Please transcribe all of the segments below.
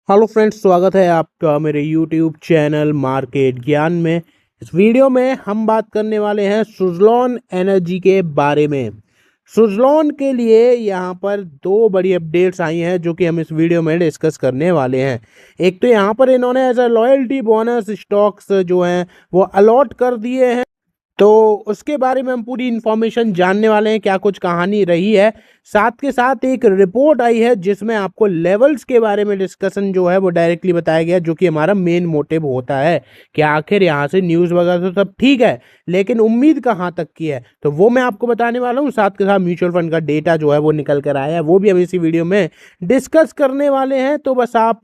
Hello friends, स्वागत है आपका मेरे यूट्यूब चैनल मार्केट ज्ञान में। इस वीडियो में हम बात करने वाले हैं सुज़लॉन एनर्जी के बारे में। सुज़लॉन के लिए यहाँ पर दो बड़ी अपडेट्स आई हैं जो कि हम इस वीडियो में डिस्कस करने वाले हैं। एक तो यहाँ पर इन्होंने as a loyalty bonus stocks जो हैं वो अलॉट कर दिए हैं, तो उसके बारे में हम पूरी इन्फॉर्मेशन जानने वाले हैं, क्या कुछ कहानी रही है। साथ के साथ एक रिपोर्ट आई है जिसमें आपको लेवल्स के बारे में डिस्कशन जो है वो डायरेक्टली बताया गया, जो कि हमारा मेन मोटिव होता है कि आखिर यहाँ से न्यूज़ वगैरह तो सब ठीक है, लेकिन उम्मीद कहाँ तक की है, तो वो मैं आपको बताने वाला हूँ। साथ के साथ म्यूचुअल फंड का डेटा जो है वो निकल कर आया है, वो भी हम इसी वीडियो में डिस्कस करने वाले हैं। तो बस आप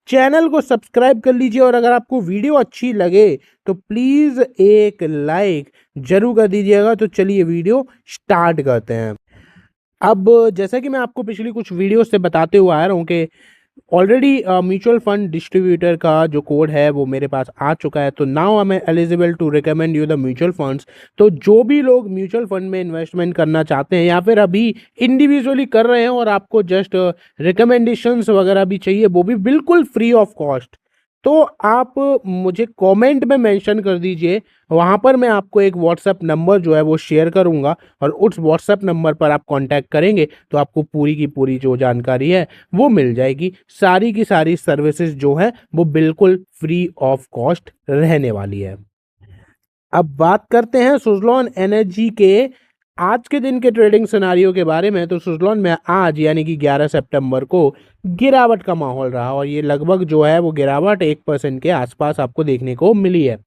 चैनल को सब्सक्राइब कर लीजिए, और अगर आपको वीडियो अच्छी लगे तो प्लीज़ एक लाइक जरूर कर दीजिएगा। तो चलिए वीडियो स्टार्ट करते हैं। अब जैसा कि मैं आपको पिछली कुछ वीडियो से बताते हुए आ रहा हूँ कि ऑलरेडी म्यूचुअल फंड डिस्ट्रीब्यूटर का जो कोड है वो मेरे पास आ चुका है, तो now I am eligible to recommend you the mutual funds. तो जो भी लोग म्यूचुअल फंड में इन्वेस्टमेंट करना चाहते हैं या फिर अभी इंडिविजुअली कर रहे हैं और आपको जस्ट रिकमेंडेशंस वगैरह भी चाहिए, वो भी बिल्कुल फ्री ऑफ कॉस्ट, तो आप मुझे कमेंट में मेंशन कर दीजिए। वहाँ पर मैं आपको एक व्हाट्सएप नंबर जो है वो शेयर करूँगा, और उस व्हाट्सएप नंबर पर आप कांटेक्ट करेंगे तो आपको पूरी की पूरी जो जानकारी है वो मिल जाएगी। सारी की सारी सर्विसेज जो है वो बिल्कुल फ्री ऑफ कॉस्ट रहने वाली है। अब बात करते हैं सुज़लॉन एनर्जी के आज के दिन के ट्रेडिंग सिनारियो के बारे में। तो सुज़लॉन में आज यानी कि 11 सितंबर को गिरावट का माहौल रहा, और ये लगभग जो है वो गिरावट 1% के आसपास आपको देखने को मिली है।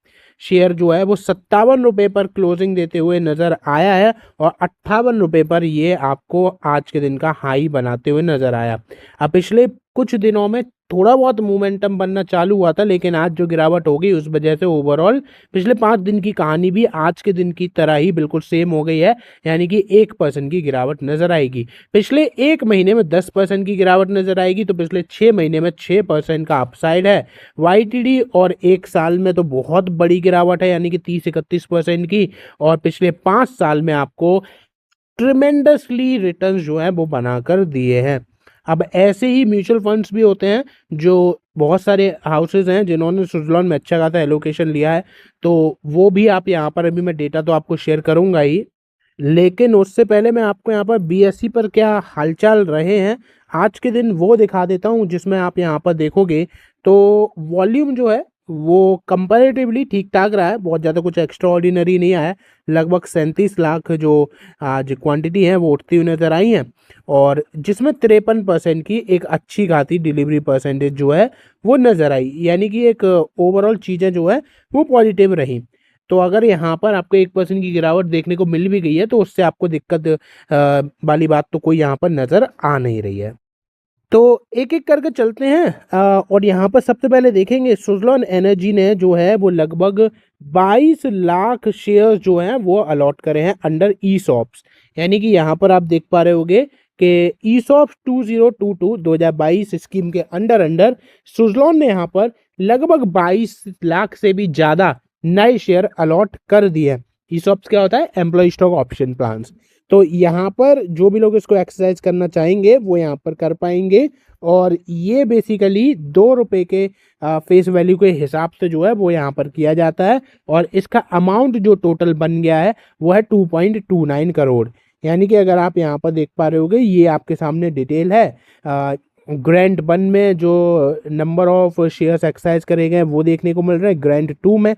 शेयर जो है वो 57 रुपये पर क्लोजिंग देते हुए नज़र आया है, और 58 रुपये पर ये आपको आज के दिन का हाई बनाते हुए नज़र आया। अब पिछले कुछ दिनों में थोड़ा बहुत मोमेंटम बनना चालू हुआ था, लेकिन आज जो गिरावट हो गई उस वजह से ओवरऑल पिछले 5 दिन की कहानी भी आज के दिन की तरह ही बिल्कुल सेम हो गई है, यानी कि 1% की गिरावट नजर आएगी। पिछले एक महीने में 10% की गिरावट नजर आएगी, तो पिछले 6 महीने में 6% का अपसाइड है वाईटीडी, और एक साल में तो बहुत बड़ी गिरावट है, यानी कि 30-31% की। और पिछले 5 साल में आपको ट्रिमेंडसली रिटर्न जो है वो बनाकर दिए हैं। अब ऐसे ही म्यूचुअल फंड्स भी होते हैं, जो बहुत सारे हाउसेज हैं जिन्होंने सुज़लॉन में अच्छा खासा एलोकेशन लिया है, तो वो भी आप यहाँ पर, अभी मैं डेटा तो आपको शेयर करूंगा ही, लेकिन उससे पहले मैं आपको यहाँ पर बीएसई पर क्या हालचाल रहे हैं आज के दिन वो दिखा देता हूँ, जिसमें आप यहाँ पर देखोगे तो वॉल्यूम जो है वो कंपैरेटिवली ठीक ठाक रहा है, बहुत ज़्यादा कुछ एक्स्ट्रा ऑर्डिनरी नहीं आया है। लगभग 37 लाख जो आज क्वांटिटी है वो उठती हुई नजर आई है, और जिसमें 53% की एक अच्छी खासी डिलीवरी परसेंटेज जो है वो नजर आई, यानी कि एक ओवरऑल चीज़ें जो है वो पॉजिटिव रही। तो अगर यहाँ पर आपको 1% की गिरावट देखने को मिल भी गई है, तो उससे आपको दिक्कत वाली बात तो कोई यहाँ पर नजर आ नहीं रही है। तो एक एक करके चलते हैं, और यहाँ पर सबसे पहले देखेंगे सुज़लॉन एनर्जी ने जो है वो लगभग 22 लाख शेयर्स जो हैं वो अलॉट करे हैं अंडर ई सॉप्स, यानी कि यहाँ पर आप देख पा रहे होगे कि ई सॉप्स 2022 स्कीम के अंडर अंडर सुज़लॉन ने यहाँ पर लगभग 22 लाख से भी ज़्यादा नए शेयर अलॉट कर दिए। ई सॉप्स क्या होता है? Employ stock option plans. तो यहाँ पर जो भी लोग इसको एक्सरसाइज करना चाहेंगे वो यहाँ पर कर पाएंगे, और ये बेसिकली 2 रुपये के फेस वैल्यू के हिसाब से जो है वो यहाँ पर किया जाता है, और इसका अमाउंट जो टोटल बन गया है वो है 2.29 करोड़। यानी कि अगर आप यहाँ पर देख पा रहे होगे, ये आपके सामने डिटेल है। ग्रैंड 1 में जो नंबर ऑफ शेयर्स एक्सरसाइज करे गए वो देखने को मिल रहा है, ग्रैंड 2 में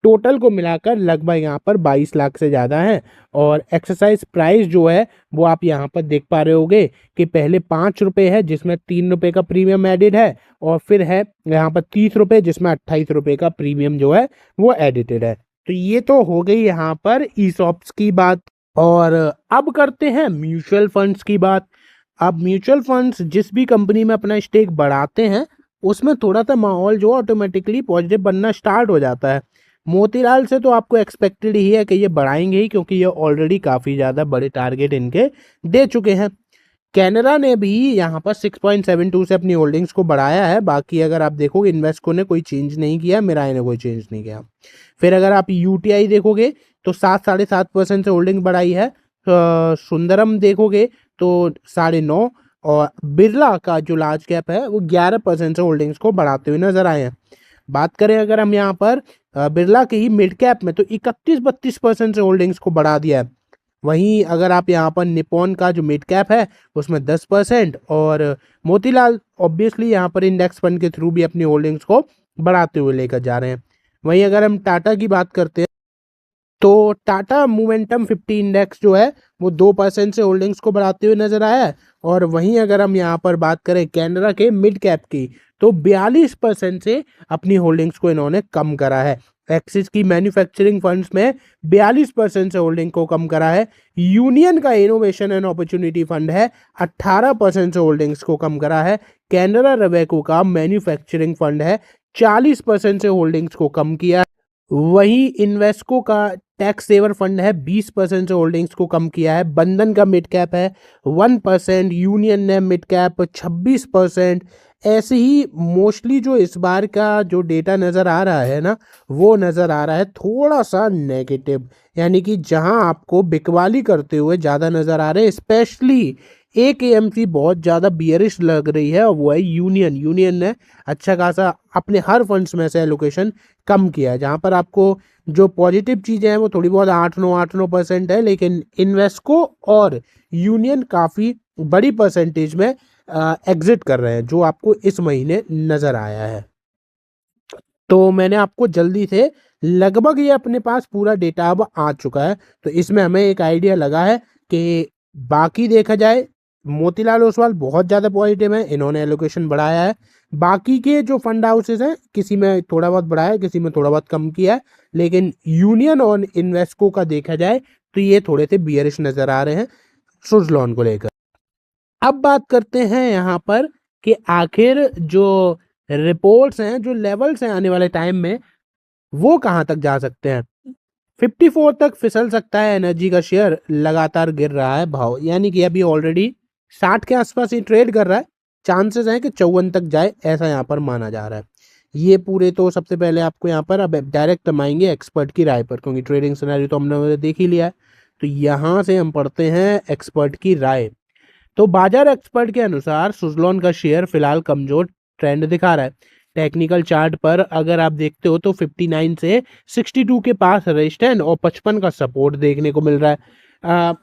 टोटल को मिलाकर लगभग यहाँ पर 22 लाख से ज़्यादा है। और एक्सरसाइज प्राइस जो है वो आप यहाँ पर देख पा रहे होगे कि पहले 5 रुपये है, जिसमें 3 रुपये का प्रीमियम एडिड है, और फिर है यहाँ पर 30 रुपये, जिसमें 28 रुपये का प्रीमियम जो है वो एडिटेड है। तो ये तो हो गई यहाँ पर ईसॉप्स की बात, और अब करते हैं म्यूचुअल फंड्स की बात। अब म्यूचुअल फंड्स जिस भी कंपनी में अपना स्टेक बढ़ाते हैं उसमें थोड़ा सा माहौल जो ऑटोमेटिकली पॉजिटिव बनना स्टार्ट हो जाता है। मोतीलाल से तो आपको एक्सपेक्टेड ही है कि ये बढ़ाएंगे ही, क्योंकि ये ऑलरेडी काफ़ी ज़्यादा बड़े टारगेट इनके दे चुके हैं। कैनरा ने भी यहाँ पर 6.72 से अपनी होल्डिंग्स को बढ़ाया है। बाकी अगर आप देखोगे इन्वेस्को ने कोई चेंज नहीं किया, मिराई ने कोई चेंज नहीं किया। फिर अगर आप यूटीआई देखोगे तो 7-7.5% से होल्डिंग बढ़ाई है। सुंदरम देखोगे तो 9.5, और बिरला का जो लार्ज कैप है वो 11% से होल्डिंग्स को बढ़ाते हुए नजर आए हैं। बात करें अगर हम यहाँ पर बिरला के ही मिड कैप में, तो 31-32% से होल्डिंग्स को बढ़ा दिया है। वहीं अगर आप यहाँ पर निप्पॉन का जो मिड कैप है उसमें 10%, और मोतीलाल ऑब्वियसली यहाँ पर इंडेक्स फंड के थ्रू भी अपनी होल्डिंग्स को बढ़ाते हुए लेकर जा रहे हैं। वहीं अगर हम टाटा की बात करते हैं तो टाटा मोमेंटम 50 इंडेक्स जो है वो 2% से होल्डिंग्स को बढ़ाते हुए नजर आया है। और वहीं अगर हम यहाँ पर बात करें कैनरा के मिड कैप की, तो 42% से अपनी होल्डिंग्स को इन्होंने कम करा है। एक्सिस की मैन्युफैक्चरिंग फंड्स में 42% से होल्डिंग को कम करा है। यूनियन का इनोवेशन एंड अपॉर्चुनिटी फंड है, 18% से होल्डिंग्स को कम करा है। कैनरा रवेको का मैन्युफैक्चरिंग फंड है, 40% से होल्डिंग्स को कम किया है। वहीं इन्वेस्को का टैक्स सेवर फंड है, 20% से होल्डिंग्स को कम किया है। बंधन का मिड कैप है 1%, यूनियन ने मिड कैप 26%। ऐसे ही मोस्टली जो इस बार का जो डेटा नज़र आ रहा है ना, वो नज़र आ रहा है थोड़ा सा नेगेटिव, यानी कि जहां आपको बिकवाली करते हुए ज़्यादा नज़र आ रहे हैं। स्पेशली एक एएमसी बहुत ज़्यादा बियरिश लग रही है और वो है यूनियन। यूनियन ने अच्छा खासा अपने हर फंड्स में से एलोकेशन कम किया है। जहाँ पर आपको जो पॉजिटिव चीज़ें हैं वो थोड़ी बहुत 8-9% है, लेकिन इन्वेस्को और यूनियन काफ़ी बड़ी परसेंटेज में एग्जिट कर रहे हैं, जो आपको इस महीने नज़र आया है। तो मैंने आपको जल्दी से लगभग ये अपने पास पूरा डेटा अब आ चुका है, तो इसमें हमें एक आइडिया लगा है कि बाकी देखा जाए मोतीलाल ओसवाल बहुत ज़्यादा पॉजिटिव है, इन्होंने एलोकेशन बढ़ाया है। बाकी के जो फंड हाउसेज हैं किसी में थोड़ा बहुत बढ़ाया है, किसी में थोड़ा बहुत कम किया है, लेकिन यूनियन और इन्वेस्को का देखा जाए तो ये थोड़े से बियरिश नज़र आ रहे हैं सुज़लॉन को लेकर। अब बात करते हैं यहाँ पर कि आखिर जो रिपोर्ट्स हैं, जो लेवल्स हैं आने वाले टाइम में, वो कहाँ तक जा सकते हैं। 54 तक फिसल सकता है एनर्जी का शेयर, लगातार गिर रहा है भाव, यानी कि अभी ऑलरेडी 60 के आसपास ही ट्रेड कर रहा है। चांसेस हैं कि 54 तक जाए, ऐसा यहाँ पर माना जा रहा है। ये पूरे तो सबसे पहले आपको यहाँ पर अब डायरेक्ट हम आएंगे एक्सपर्ट की राय पर, क्योंकि ट्रेडिंग सिनेरियो तो हमने देख ही लिया है। तो यहाँ से हम पढ़ते हैं एक्सपर्ट की राय। तो बाजार एक्सपर्ट के अनुसार सुज़लॉन का शेयर फिलहाल कमजोर ट्रेंड दिखा रहा है। टेक्निकल चार्ट पर अगर आप देखते हो तो 59 से 62 के पास रेजिस्टेंस और 55 का सपोर्ट देखने को मिल रहा है।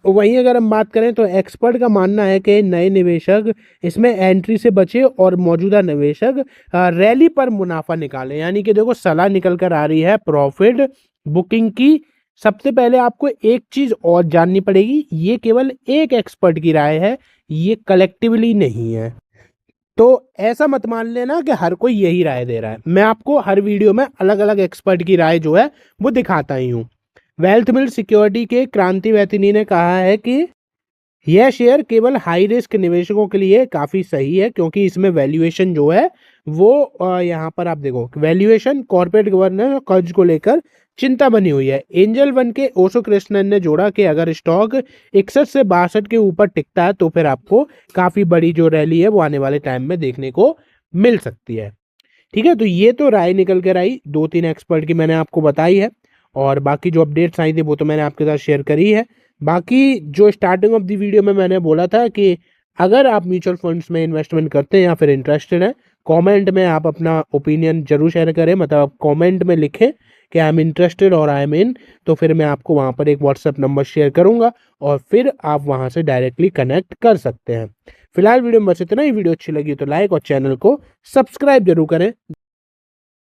वहीं अगर हम बात करें तो एक्सपर्ट का मानना है कि नए निवेशक इसमें एंट्री से बचे और मौजूदा निवेशक रैली पर मुनाफा निकालें। यानी कि देखो सलाह निकल कर आ रही है प्रॉफिट बुकिंग की। सबसे पहले आपको एक चीज और जाननी पड़ेगी, ये केवल एक एक्सपर्ट की राय है, ये कलेक्टिवली नहीं है। तो ऐसा मत मान लेना कि हर कोई यही राय दे रहा है। मैं आपको हर वीडियो में अलग अलग एक्सपर्ट की राय जो है वो दिखाता ही हूँ। वेल्थ मिल सिक्योरिटी के क्रांति वैतनी ने कहा है कि यह शेयर केवल हाई रिस्क निवेशकों के लिए काफ़ी सही है, क्योंकि इसमें वैल्यूएशन जो है वो यहाँ पर आप देखो वैल्यूएशन कॉर्पोरेट गवर्नेंस और कर्ज को लेकर चिंता बनी हुई है। एंजल वन के ओशो कृष्णन ने जोड़ा कि अगर स्टॉक 61 से 62 के ऊपर टिकता है तो फिर आपको काफ़ी बड़ी जो रैली है वो आने वाले टाइम में देखने को मिल सकती है। ठीक है, तो ये तो राय निकल कर आई 2-3 एक्सपर्ट की, मैंने आपको बताई है, और बाकी जो अपडेट्स आई थी वो तो मैंने आपके साथ शेयर करी है। बाकी जो स्टार्टिंग ऑफ द वीडियो में मैंने बोला था कि अगर आप म्यूचुअल फंड्स में इन्वेस्टमेंट करते हैं या फिर इंटरेस्टेड हैं, कमेंट में आप अपना ओपिनियन जरूर शेयर करें। मतलब आप कमेंट में लिखें कि आई एम इंटरेस्टेड और आई एम इन, तो फिर मैं आपको वहाँ पर एक व्हाट्सएप नंबर शेयर करूँगा और फिर आप वहाँ से डायरेक्टली कनेक्ट कर सकते हैं। फिलहाल वीडियो में बस इतना ही। वीडियो अच्छी लगी तो लाइक और चैनल को सब्सक्राइब जरूर करें।